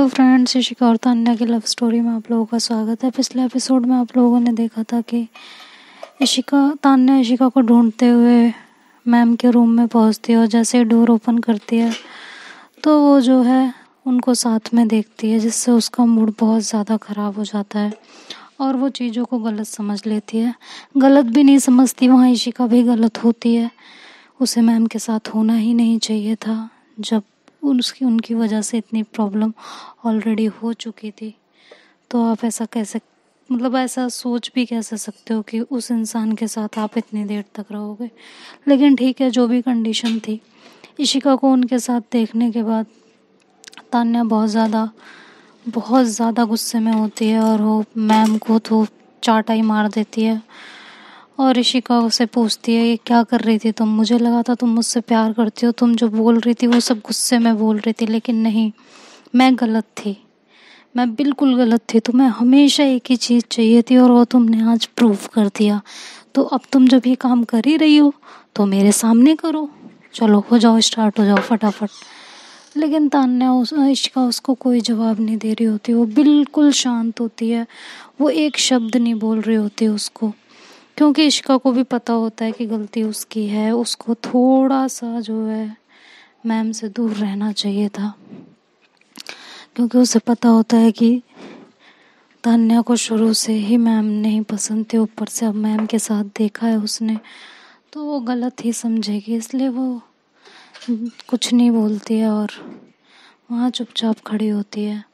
Hello friends, Rishika और तान्या की love story में आप लोगों का स्वागत है। पिछले एपिसोड में आप लोगों ने देखा था कि तान्या ऋषिका को ढूंढते हुए मैम के रूम में पहुंचती है और जैसे ही डोर ओपन करती है तो वो जो है उनको साथ में देखती है, जिससे उसका मूड बहुत ज़्यादा ख़राब हो जाता है और वो चीज़ों को गलत समझ लेती है। गलत भी नहीं समझती, वहाँ ऋषिका भी गलत होती है। उसे मैम के साथ होना ही नहीं चाहिए था जब उनकी वजह से इतनी प्रॉब्लम ऑलरेडी हो चुकी थी। तो आप ऐसा कैसे ऐसा सोच भी कैसे सकते हो कि उस इंसान के साथ आप इतनी देर तक रहोगे। लेकिन ठीक है, जो भी कंडीशन थी, इशिका को उनके साथ देखने के बाद तान्या बहुत ज़्यादा गुस्से में होती है और वो मैम को तो चाटा ही मार देती है। और ऋषिका उसे पूछती है, ये क्या कर रही थी तुम? मुझे लगा था तुम मुझसे प्यार करती हो, तुम जो बोल रही थी वो सब गुस्से में बोल रही थी। लेकिन नहीं, मैं गलत थी, मैं बिल्कुल गलत थी। तुम्हें हमेशा एक ही चीज़ चाहिए थी और वो तुमने आज प्रूव कर दिया। तो अब तुम जब ये काम कर ही रही हो तो मेरे सामने करो। चलो हो जाओ, स्टार्ट हो जाओ फटाफट। लेकिन तान्या इशिका उसको कोई जवाब नहीं दे रही होती। वो बिल्कुल शांत होती है, वो एक शब्द नहीं बोल रही होती उसको, क्योंकि इशिका को भी पता होता है कि गलती उसकी है। उसको थोड़ा सा जो है मैम से दूर रहना चाहिए था, क्योंकि उसे पता होता है कि तान्या को शुरू से ही मैम नहीं पसंद थे। ऊपर से अब मैम के साथ देखा है उसने, तो वो गलत ही समझेगी, इसलिए वो कुछ नहीं बोलती है और वहाँ चुपचाप खड़ी होती है।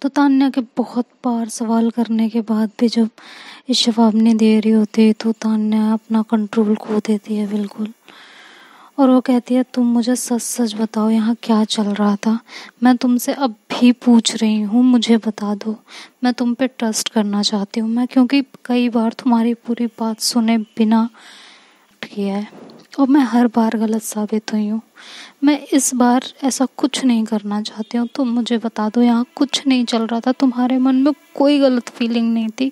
तो तान्या के बहुत बार सवाल करने के बाद भी जब इस जवाब नहीं दे रही होती तो तान्या अपना कंट्रोल खो देती है बिल्कुल। और वो कहती है, तुम मुझे सच सच बताओ, यहाँ क्या चल रहा था? मैं तुमसे अब भी पूछ रही हूँ, मुझे बता दो। मैं तुम पे ट्रस्ट करना चाहती हूँ, मैं क्योंकि कई बार तुम्हारी पूरी बात सुने बिना किया है और मैं हर बार गलत साबित हुई हूँ। मैं इस बार ऐसा कुछ नहीं करना चाहती हूँ। तुम मुझे बता दो, यहाँ कुछ नहीं चल रहा था, तुम्हारे मन में कोई गलत फीलिंग नहीं थी।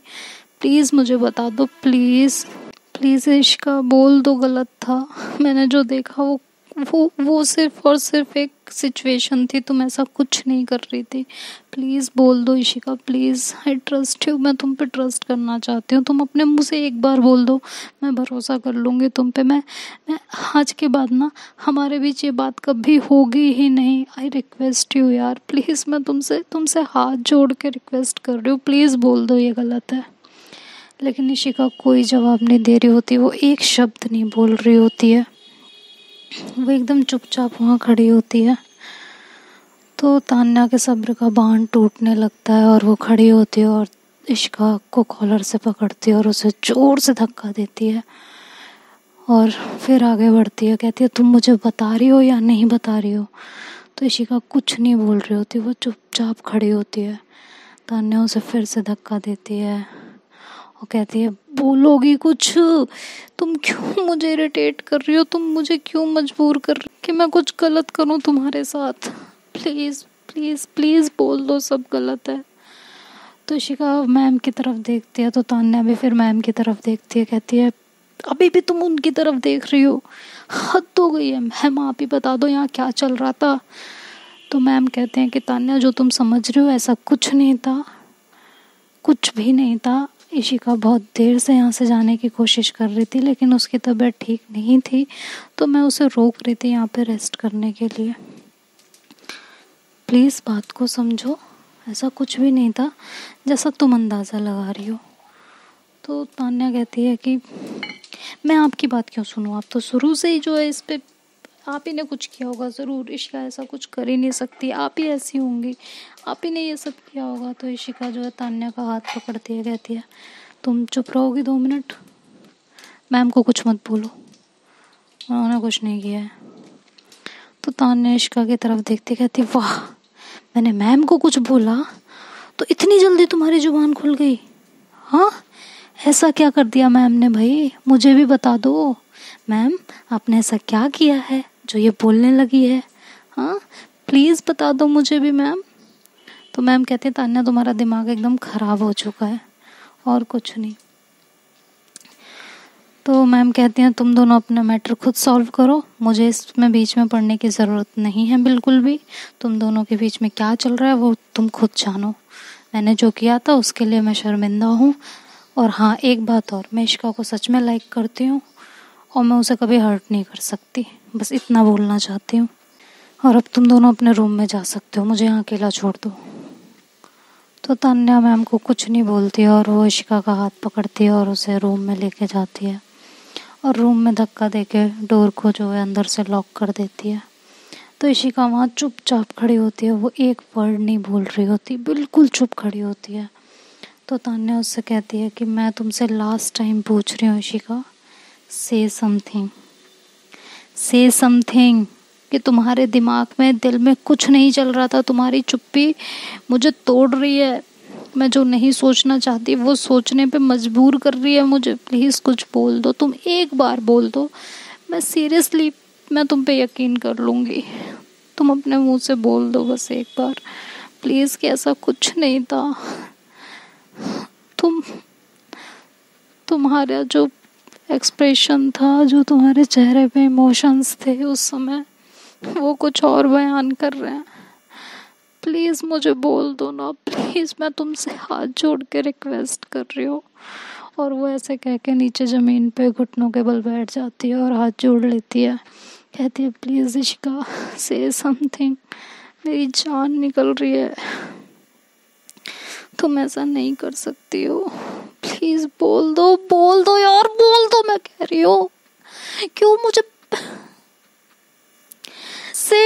प्लीज़ मुझे बता दो, प्लीज़ प्लीज़। इश्का बोल दो, गलत था। मैंने जो देखा वो सिर्फ और सिर्फ एक सिचुएशन थी, तुम ऐसा कुछ नहीं कर रही थी। प्लीज़ बोल दो Ishika, please. I trust you, मैं तुम पे ट्रस्ट करना चाहती हूँ। तुम अपने मुंह से एक बार बोल दो, मैं भरोसा कर लूँगी तुम पे। मैं आज के बाद ना हमारे बीच ये बात कभी होगी ही नहीं। आई रिक्वेस्ट यू यार, प्लीज़। मैं तुमसे हाथ जोड़ के रिक्वेस्ट कर रही हूँ, प्लीज़ बोल दो ये गलत है। लेकिन इशिका कोई जवाब नहीं दे रही होती, वो एक शब्द नहीं बोल रही होती है, वो एकदम चुपचाप वहाँ खड़ी होती है। तो तान्या के सब्र का बांध टूटने लगता है और वो खड़ी होती है और इशिका को कॉलर से पकड़ती है और उसे जोर से धक्का देती है और फिर आगे बढ़ती है। कहती है, तुम मुझे बता रही हो या नहीं बता रही हो? तो इशिका कुछ नहीं बोल रही होती, वो चुपचाप खड़ी होती है। तान्या उसे फिर से धक्का देती है और कहती है, बोलोगी कुछ? तुम क्यों मुझे इरिटेट कर रही हो? तुम मुझे क्यों मजबूर कर रही हो कि मैं कुछ गलत करूं तुम्हारे साथ? प्लीज़ प्लीज़ प्लीज़ बोल दो सब गलत है। तो इशिका मैम की तरफ देखती है, तो तान्या भी फिर मैम की तरफ देखती है। कहती है, अभी भी तुम उनकी तरफ देख रही हो? हद हो गई है मैम, आप ही बता दो यहाँ क्या चल रहा था। तो मैम कहते हैं कि तान्या, जो तुम समझ रही हो ऐसा कुछ नहीं था, कुछ भी नहीं था। इशिका बहुत देर से यहाँ से जाने की कोशिश कर रही थी, लेकिन उसकी तबीयत ठीक नहीं थी, तो मैं उसे रोक रही थी यहाँ पे रेस्ट करने के लिए। प्लीज़ बात को समझो, ऐसा कुछ भी नहीं था जैसा तुम अंदाज़ा लगा रही हो। तो तान्या कहती है कि मैं आपकी बात क्यों सुनूं? आप तो शुरू से ही जो है इस पे आप ही ने कुछ किया होगा ज़रूर। इशिका ऐसा कुछ कर ही नहीं सकती, आप ही ऐसी होंगी, आप ही ने ये सब किया होगा। तो इशिका जो है तान्या का हाथ पकड़ती है, कहती है, तुम चुप रहोगी 2 मिनट? मैम को कुछ मत बोलो, उन्होंने कुछ नहीं किया है। तो तान्या इशिका की तरफ देखती कहती, वाह, मैंने मैम को कुछ बोला तो इतनी जल्दी तुम्हारी जुबान खुल गई? हाँ, ऐसा क्या कर दिया मैम ने भाई? मुझे भी बता दो मैम, आपने ऐसा क्या किया है जो ये बोलने लगी है? हाँ, प्लीज़ बता दो मुझे भी मैम। तो मैम कहते हैं, तान्या तुम्हारा दिमाग एकदम ख़राब हो चुका है और कुछ नहीं। तो मैम कहती हैं तुम दोनों अपना मैटर खुद सॉल्व करो, मुझे इसमें बीच में पड़ने की ज़रूरत नहीं है बिल्कुल भी। तुम दोनों के बीच में क्या चल रहा है वो तुम खुद जानो। मैंने जो किया था उसके लिए मैं शर्मिंदा हूँ। और हाँ, एक बात और, मैं इशिका को सच में लाइक करती हूँ और मैं उसे कभी हर्ट नहीं कर सकती। बस इतना बोलना चाहती हूँ। और अब तुम दोनों अपने रूम में जा सकते हो, मुझे यहाँ अकेला छोड़ दो। तो तान्या मैम को कुछ नहीं बोलती और वो इशिका का हाथ पकड़ती है और उसे रूम में लेके जाती है और रूम में धक्का देके डोर को जो है अंदर से लॉक कर देती है। तो इशिका वहाँ चुपचाप खड़ी होती है, वो एक वर्ड नहीं बोल रही होती, बिल्कुल चुप खड़ी होती है। तो तान्या उससे कहती है कि मैं तुमसे लास्ट टाइम पूछ रही हूँ इशिका, से समथिंग, से समथिंग। कि तुम्हारे दिमाग में, दिल में कुछ नहीं चल रहा था, तुम्हारी चुप्पी मुझे तोड़ रही है। मैं जो नहीं सोचना चाहती वो सोचने पे मजबूर कर रही है मुझे। प्लीज़ कुछ बोल दो, तुम एक बार बोल दो, मैं सीरियसली मैं तुम पे यकीन कर लूँगी। तुम अपने मुंह से बोल दो बस एक बार प्लीज़ कि ऐसा कुछ नहीं था। तुम्हारा जो एक्सप्रेशन था, जो तुम्हारे चेहरे पे इमोशंस थे उस समय, वो कुछ और बयान कर रहे हैं। प्लीज़ मुझे बोल दो ना, प्लीज़, मैं तुमसे हाथ जोड़ के रिक्वेस्ट कर रही हूँ। और वो ऐसे कह के नीचे ज़मीन पे घुटनों के बल बैठ जाती है और हाथ जोड़ लेती है। कहती है प्लीज़ इशिका, से समथिंग, मेरी जान निकल रही है, तुम ऐसा नहीं कर सकती हो, प्लीज़ बोल दो यार, बोल दो, मैं कह रही हूँ। क्यों मुझे से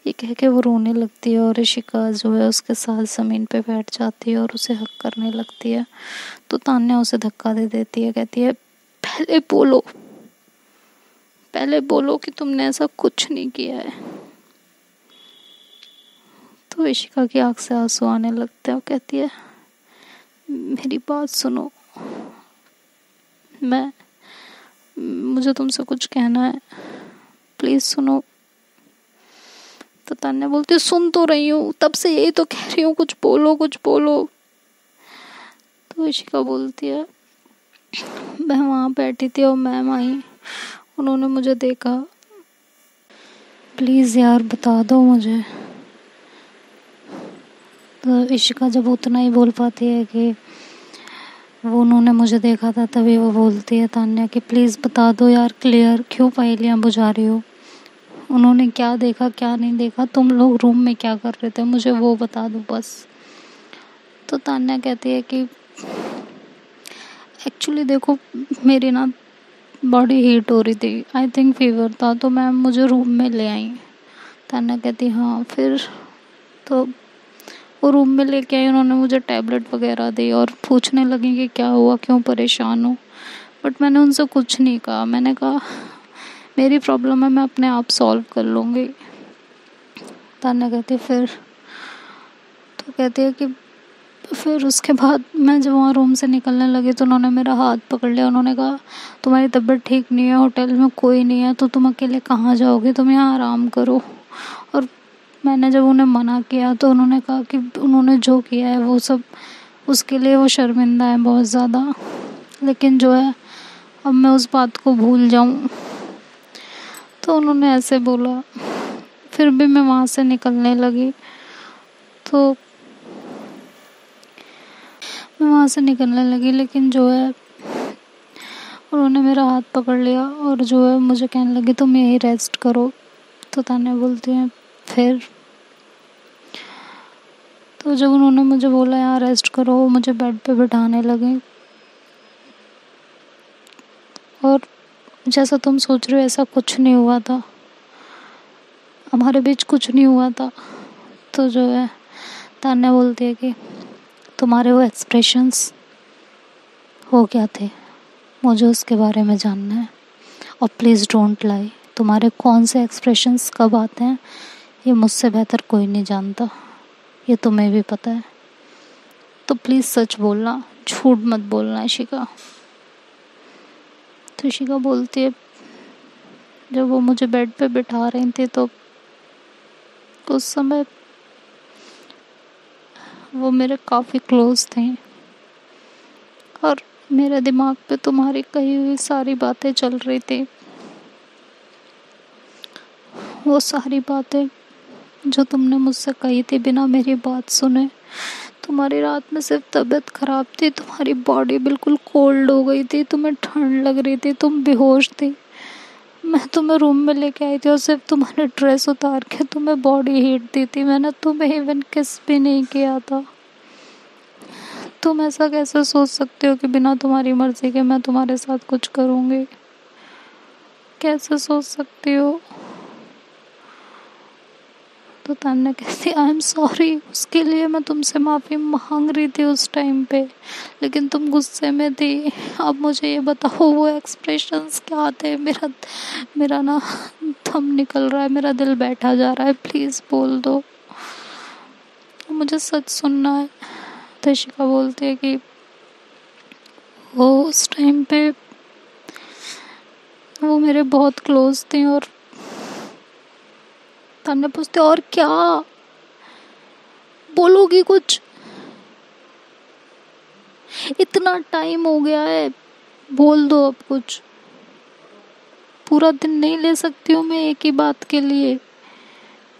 ये कह के वो रोने लगती है और इशिका जो है उसके साथ ज़मीन पे बैठ जाती है और उसे हक करने लगती है। तो तान्या उसे धक्का दे देती है, कहती है पहले बोलो कि तुमने ऐसा कुछ नहीं किया है। तो इशिका की आँख से आंसू आने लगते हैं और कहती है मेरी बात सुनो, मुझे तुमसे कुछ कहना है, प्लीज़ सुनो। तो तान्या बोलती है सुन तो रही हूँ, तब से यही तो कह रही हूँ, कुछ बोलो। तो इशिका बोलती है मैं वहाँ बैठी थी और मैम आई, उन्होंने मुझे देखा, प्लीज़ यार बता दो मुझे। तो इशिका जब उतना ही बोल पाती है कि वो उन्होंने मुझे देखा था, तभी वो बोलती है तान्या कि प्लीज़ बता दो यार क्लियर, क्यों पहेलियाँ बुझा रही हो, उन्होंने क्या देखा क्या नहीं देखा, तुम लोग रूम में क्या कर रहे थे, मुझे वो बता दो बस। तो तान्या कहती है कि एक्चुअली देखो मेरी ना बॉडी हीट हो रही थी, आई थिंक फीवर था, तो मैम मुझे रूम में ले आई। तान्या कहती हाँ फिर? तो वो रूम में लेके आई, उन्होंने मुझे टैबलेट वगैरह दी और पूछने लगी कि क्या हुआ, क्यों परेशान हो। बट मैंने उनसे कुछ नहीं कहा, मैंने कहा मेरी प्रॉब्लम है, मैं अपने आप सॉल्व कर लूँगी। तान्या कहती फिर? तो कहती है कि फिर उसके बाद मैं जब वहाँ रूम से निकलने लगी तो उन्होंने मेरा हाथ पकड़ लिया, उन्होंने कहा तुम्हारी तबीयत ठीक नहीं है, होटल में कोई नहीं है, तो तुम अकेले कहाँ जाओगे, तुम यहाँ आराम करो। और मैंने जब उन्हें मना किया तो उन्होंने कहा कि उन्होंने जो किया है वो सब, उसके लिए वो शर्मिंदा है बहुत ज़्यादा, लेकिन जो है अब मैं उस बात को भूल जाऊँ। तो उन्होंने ऐसे बोला, फिर भी मैं वहाँ से निकलने लगी। तो मैं वहाँ से निकलने लगी, लेकिन जो है उन्होंने मेरा हाथ पकड़ लिया और जो है मुझे कहने लगी तुम यहीं रेस्ट करो। तो तान्या बोलती है फिर? तो जब उन्होंने मुझे बोला यहाँ रेस्ट करो, वो मुझे बेड पे बिठाने लगे और जैसा तुम सोच रहे हो ऐसा कुछ नहीं हुआ था, हमारे बीच कुछ नहीं हुआ था। तो जो है तान्या बोलती है कि तुम्हारे वो एक्सप्रेशंस हो क्या थे, मुझे उसके बारे में जानना है, और प्लीज़ डोंट लाई, तुम्हारे कौन से एक्सप्रेशंस कब आते हैं ये मुझसे बेहतर कोई नहीं जानता, ये तुम्हें भी पता है, तो प्लीज़ सच बोलना, झूठ मत बोलना इशिका। तो इशिका बोलती है जब वो मुझे बेड पे बिठा रही थी तो उस समय वो मेरे काफ़ी क्लोज थे, और मेरे दिमाग पे तुम्हारी कही हुई सारी बातें चल रही थी। वो सारी बातें जो तुमने मुझसे कही थी बिना मेरी बात सुने। तुम्हारी रात में सिर्फ तबीयत खराब थी, तुम्हारी बॉडी बिल्कुल कोल्ड हो गई थी, तुम्हें ठंड लग रही थी, तुम बेहोश थी। मैं तुम्हें रूम में लेके आई थी और सिर्फ तुम्हारी ड्रेस उतार के तुम्हें बॉडी हीट दी थी। मैंने तुम्हें इवन किस भी नहीं किया था। तुम ऐसा कैसे सोच सकते हो कि बिना तुम्हारी मर्जी के मैं तुम्हारे साथ कुछ करूँगी? कैसे सोच सकती हो? तो तान्या कहती आई एम सॉरी। उसके लिए मैं तुमसे माफ़ी मांग रही थी उस टाइम पे, लेकिन तुम गुस्से में थी। अब मुझे ये बताओ वो एक्सप्रेशंस क्या थे? मेरा मेरा ना दम निकल रहा है, मेरा दिल बैठा जा रहा है, प्लीज़ बोल दो, मुझे सच सुनना है। तो इशिका बोलती है कि वो उस टाइम पे वो मेरे बहुत क्लोज थे। और तान्या पूछते और क्या बोलोगी? कुछ इतना टाइम हो गया है, बोल दो अब कुछ। पूरा दिन नहीं ले सकती हूँ मैं एक ही बात के लिए?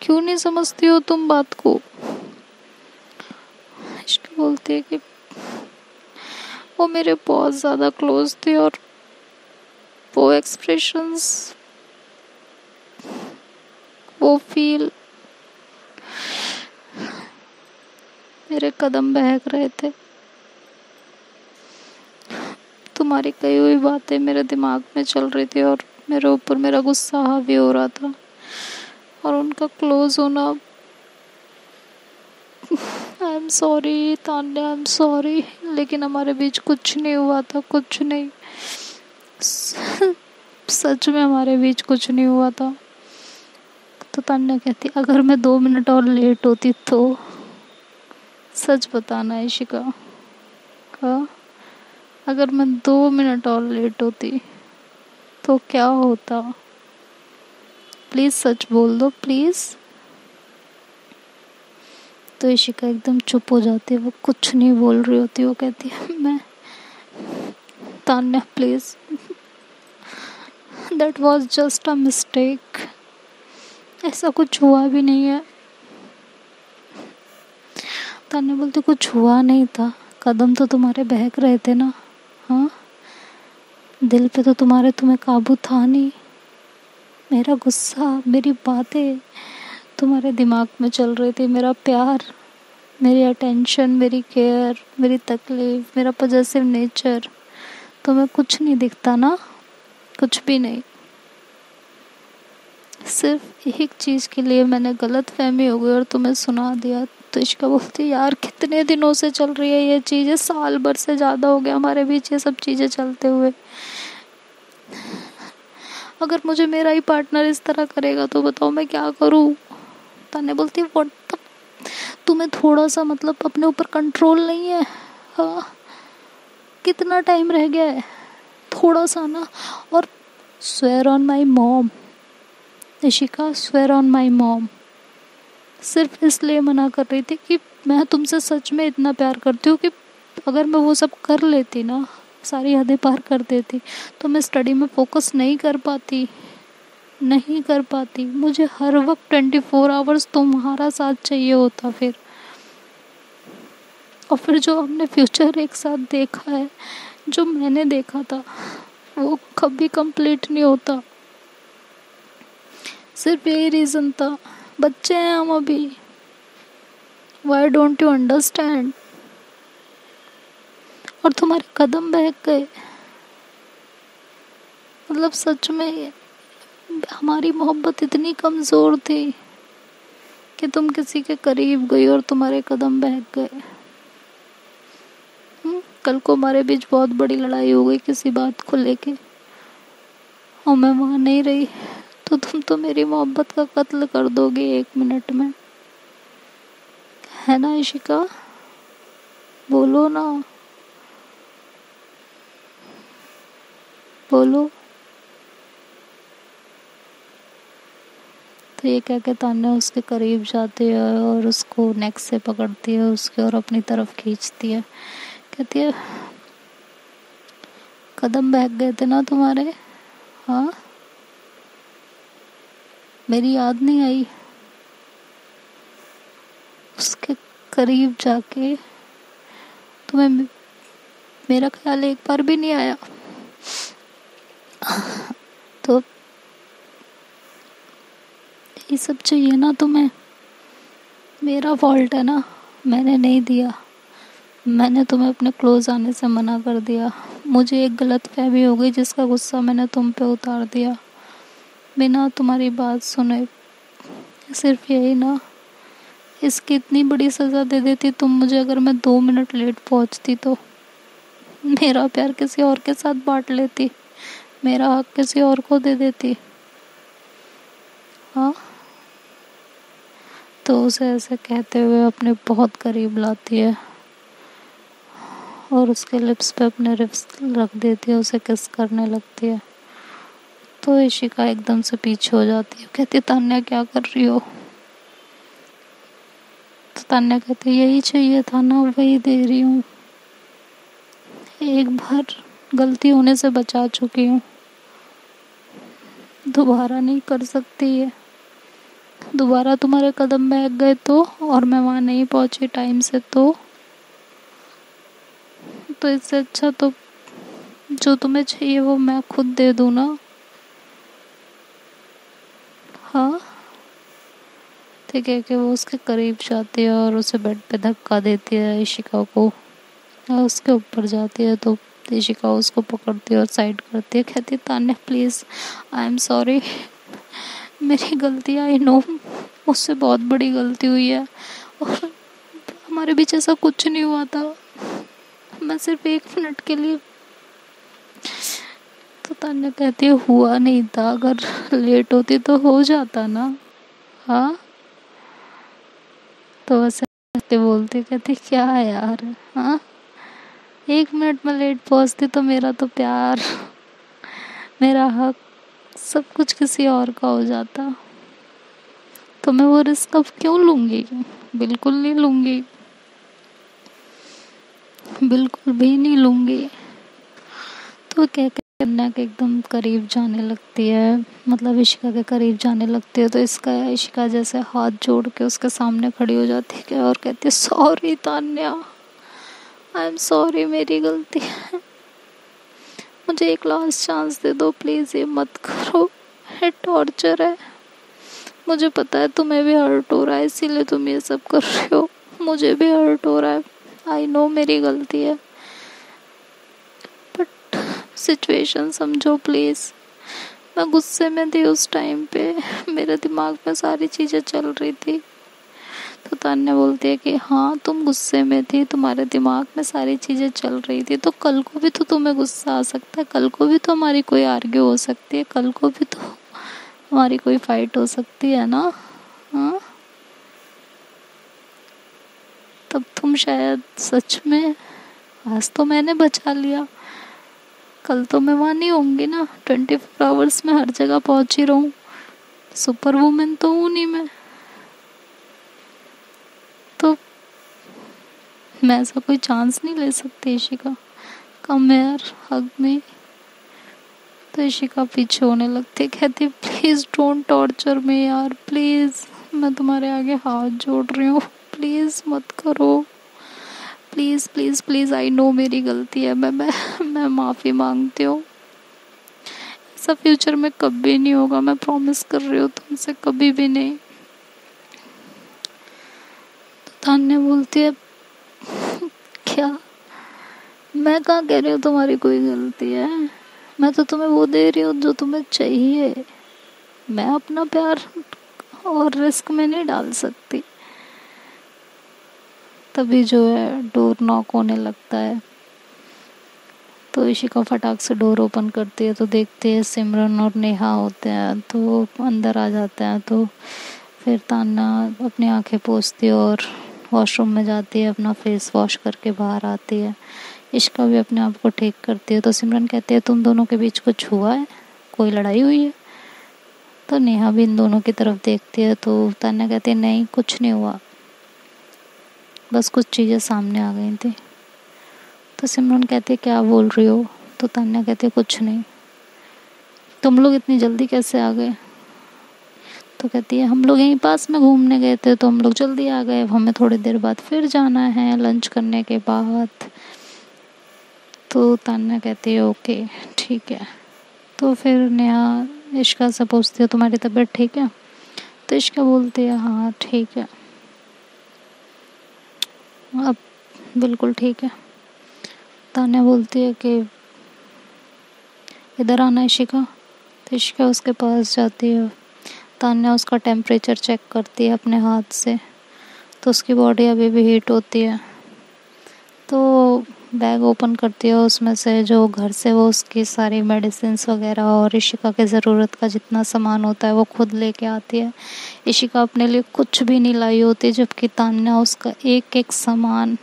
क्यों नहीं समझती हो तुम बात को? इश्क बोलती है कि वो मेरे बहुत ज़्यादा क्लोज थे और वो एक्सप्रेशंस, वो फील, मेरे कदम बहक रहे थे। तुम्हारी कही हुई बातें मेरे दिमाग में चल रही थी और मेरे ऊपर मेरा गुस्सा हावी हो रहा था और उनका क्लोज होना। I am sorry Tanya, I am sorry, लेकिन हमारे बीच कुछ नहीं हुआ था, कुछ नहीं। सच में हमारे बीच कुछ नहीं हुआ था। तो तान्या कहती अगर मैं 2 मिनट और लेट होती तो? सच बताना इशिका, हाँ, अगर मैं 2 मिनट और लेट होती तो क्या होता? प्लीज़ सच बोल दो, प्लीज़। तो इशिका एकदम चुप हो जाती है, वो कुछ नहीं बोल रही होती। वो कहती है मैं, Tanya please, that was just a mistake, ऐसा कुछ हुआ भी नहीं है। तान्या बोलती कुछ हुआ नहीं था, कदम तो तुम्हारे बहक रहे थे ना, हाँ, दिल पे तो तुम्हें काबू था नहीं। मेरा गुस्सा, मेरी बातें तुम्हारे दिमाग में चल रही थी, मेरा प्यार, मेरी अटेंशन, मेरी केयर, मेरी तकलीफ, मेरा पॉजेसिव नेचर, तुम्हें कुछ नहीं दिखता ना? कुछ भी नहीं। सिर्फ एक चीज़ के लिए मैंने गलत फहमी हो गई और तुम्हें सुना दिया। तो इश्का बोलती यार कितने दिनों से चल रही है ये चीज़ें, साल भर से ज़्यादा हो गया हमारे बीच ये सब चीज़ें चलते हुए। अगर मुझे मेरा ही पार्टनर इस तरह करेगा तो बताओ मैं क्या करूँ? तान्या बोलती व्हाट, तुम्हें थोड़ा सा मतलब अपने ऊपर कंट्रोल नहीं है? हाँ, कितना टाइम रह गया है, थोड़ा सा ना। और swear on my mom Ishika, swear on my mom, सिर्फ इसलिए मना कर रही थी कि मैं तुमसे सच में इतना प्यार करती हूँ कि अगर मैं वो सब कर लेती ना, सारी हदें पार कर देती, तो मैं स्टडी में फोकस नहीं कर पाती। मुझे हर वक्त 24 आवर्स तुम्हारा साथ चाहिए होता फिर। और फिर जो हमने फ्यूचर एक साथ देखा है, जो मैंने देखा था, वो कभी कंप्लीट नहीं होता। सिर्फ यही रीज़न था, बच्चे हैं हम अभी। Why don't you understand? और तुम्हारे कदम बहक गए। मतलब सच में हमारी मोहब्बत इतनी कमज़ोर थी कि तुम किसी के करीब गई और तुम्हारे कदम बहक गए। कल को हमारे बीच बहुत बड़ी लड़ाई हो गई किसी बात को लेके और मैं वहाँ नहीं रही, तो तुम तो मेरी मोहब्बत का कत्ल कर दोगे 1 मिनट में, है ना इशिका? बोलो ना, बोलो। तो ये कह के तान्या उसके करीब जाती है और उसको नेक से पकड़ती है उसके और अपनी तरफ खींचती है। कहती है कदम बहक गए थे ना तुम्हारे। हाँ, मेरी याद नहीं आई उसके करीब जाके? तुम्हें मेरा ख्याल एक बार भी नहीं आया? तो ये सब चाहिए ना तुम्हें? मेरा फॉल्ट है ना, मैंने नहीं दिया। मैंने तुम्हें अपने क्लोज आने से मना कर दिया। मुझे एक गलत फहमी हो गई जिसका गुस्सा मैंने तुम पे उतार दिया बिना तुम्हारी बात सुने। सिर्फ यही ना, इसकी इतनी बड़ी सज़ा दे देती तुम मुझे अगर मैं 2 मिनट लेट पहुंचती तो। मेरा प्यार किसी और के साथ बांट लेती, मेरा हक किसी और को दे देती। हाँ, तो उसे ऐसे कहते हुए अपने बहुत करीब लाती है और उसके लिप्स पे अपने लिप्स रख देती है, उसे किस करने लगती है। तो इशिका एकदम से पीछे हो जाती है, कहती तान्या क्या कर रही हो? तो तान्या कहती यही चाहिए था ना, वही दे रही हूँ। एक बार गलती होने से बचा चुकी हूँ, दोबारा नहीं कर सकती है। दोबारा तुम्हारे कदम बहक गए तो, और मैं वहाँ नहीं पहुँची टाइम से तो इससे अच्छा तो जो तुम्हें चाहिए वो मैं खुद दे दूँ ना। हाँ, ठीक है कि वो उसके करीब जाती है और उसे बेड पे धक्का देती है इशिका को, और उसके ऊपर जाती है तो इशिका उसको पकड़ती है और साइड करती है, कहती है Tanya please, I am sorry, मेरी गलती, आई नो मुझसे बहुत बड़ी गलती हुई है और हमारे बीच ऐसा कुछ नहीं हुआ था, मैं सिर्फ 1 मिनट के लिए। तो तान्या कहती है हुआ नहीं था, अगर लेट होती तो हो जाता ना। हाँ, तो वैसे कहते बोलती, कहती क्या है यार। हाँ, 1 मिनट में लेट पहुंचती तो मेरा तो प्यार, मेरा हक, सब कुछ किसी और का हो जाता। तो मैं वो रिस्क अब क्यों लूंगी? बिल्कुल नहीं लूंगी, बिल्कुल भी नहीं लूंगी। तो कह के कन्या के एकदम करीब जाने लगती है, मतलब इशिका के करीब जाने लगती है। तो इसका इशिका जैसे हाथ जोड़ के उसके सामने खड़ी हो जाती है और कहती है sorry Tanya, I am sorry, मेरी गलती है, मुझे एक लास्ट चांस दे दो प्लीज़, ये मत करो, ये टॉर्चर है। मुझे पता है तुम्हें भी हर्ट हो रहा है इसीलिए तुम ये सब कर रहे हो, मुझे भी हर्ट हो रहा है, आई नो मेरी गलती है, बट सिचुएशन समझो प्लीज़। मैं गुस्से में थी उस टाइम पे, मेरे दिमाग में सारी चीज़ें चल रही थी। तो तान्या बोलती है कि हाँ तुम गुस्से में थी, तुम्हारे दिमाग में सारी चीज़ें चल रही थी, तो कल को भी तो तुम्हें गुस्सा आ सकता है, कल को भी तो हमारी कोई आर्ग्यू हो सकती है, कल को भी तो हमारी कोई फाइट हो सकती है ना। हाँ, तब तुम शायद सच में, आज तो मैंने बचा लिया, कल तो मैं वहाँ नहीं होंगी ना, 24 आवर्स में हर जगह पहुँच ही रहूँ, सुपर वुमेन तो हूँ नहीं मैं, तो मैं ऐसा कोई चांस नहीं ले सकती इशिका, कम यार हग में। तो इशिका पीछे होने लगती, कहती प्लीज़ डोंट टॉर्चर मी यार, प्लीज़ मैं तुम्हारे आगे हाथ जोड़ रही हूँ, प्लीज़ मत करो, please please please, I know मेरी गलती है, मैं माफ़ी मांगती हूँ, ऐसा फ्यूचर में कभी नहीं होगा, मैं प्रॉमिस कर रही हूँ तुमसे, कभी भी नहीं। तो तान्या बोलती है क्या, मैं कहाँ कह रही हूँ तुम्हारी कोई गलती है, मैं तो तुम्हें वो दे रही हूँ जो तुम्हें चाहिए, मैं अपना प्यार और रिस्क में नहीं डाल सकती। तभी जो है डोर नॉक होने लगता है, तो इशिका फटाक से डोर ओपन करती है, तो देखते हैं सिमरन और नेहा होते हैं, तो वो अंदर आ जाते हैं। तो फिर तान्या अपनी आंखें पोंछती है और वॉशरूम में जाती है, अपना फेस वॉश करके बाहर आती है। इशिका भी अपने आप को ठीक करती है। तो सिमरन कहती है तुम दोनों के बीच कुछ हुआ है, कोई लड़ाई हुई है? तो नेहा भी इन दोनों की तरफ देखती है, तो तान्या कहती है नहीं कुछ नहीं हुआ, बस कुछ चीज़ें सामने आ गई थी। तो सिमरन कहती है क्या बोल रही हो? तो तान्या कहती है कुछ नहीं। तुम लोग इतनी जल्दी कैसे आ गए? तो कहती है हम लोग यहीं पास में घूमने गए थे तो हम लोग जल्दी आ गए, अब हमें थोड़ी देर बाद फिर जाना है लंच करने के बाद। तो तान्या कहती है ओके ठीक है। तो फिर नेहा इशिका से पूछती है तुम्हारी तबीयत ठीक है? तो इशिका बोलती है हाँ ठीक है, अब बिल्कुल ठीक है। तान्या बोलती है कि इधर आना इशिका। तो इशिका उसके पास जाती है। तान्या उसका टेम्परेचर चेक करती है अपने हाथ से, तो उसकी बॉडी अभी भी हीट होती है। तो बैग ओपन करती है, उसमें से जो घर से वो उसकी सारी मेडिसिन्स वगैरह और इशिका के ज़रूरत का जितना सामान होता है वो खुद लेके आती है। इशिका अपने लिए कुछ भी नहीं लाई होती, जबकि तान्या उसका एक एक सामान,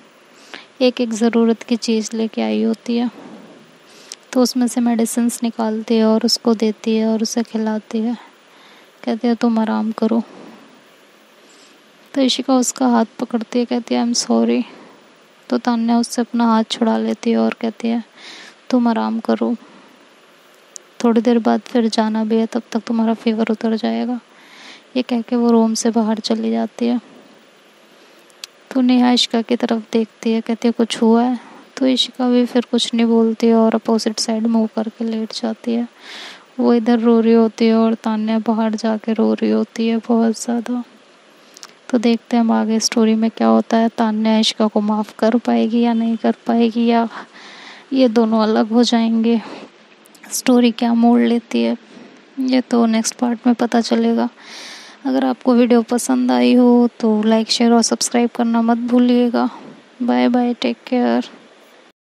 एक एक ज़रूरत की चीज़ लेके आई होती है। तो उसमें से मेडिसिन्स निकालती है और उसको देती है और उसे खिलाती है। कहती है तुम आराम करो। तो इशिका उसका हाथ पकड़ती है, कहती है आई एम सॉरी। तो तान्या उससे अपना हाथ छुड़ा लेती है और कहती है तुम आराम करो, थोड़ी देर बाद फिर जाना भी है, तब तक तुम्हारा फीवर उतर जाएगा। ये कह के वो रूम से बाहर चली जाती है। तो नेहा इशिका की तरफ देखती है, कहती है कुछ हुआ है? तो इशिका भी फिर कुछ नहीं बोलती है और अपोजिट साइड मुँह करके लेट जाती है। वो इधर रो रही होती है और तान्या बाहर जाके रो रही होती है बहुत ज़्यादा। तो देखते हैं हम आगे स्टोरी में क्या होता है, तान्या इशिका को माफ़ कर पाएगी या नहीं कर पाएगी, या ये दोनों अलग हो जाएंगे, स्टोरी क्या मोड़ लेती है ये तो नेक्स्ट पार्ट में पता चलेगा। अगर आपको वीडियो पसंद आई हो तो लाइक शेयर और सब्सक्राइब करना मत भूलिएगा। Bye bye, take care.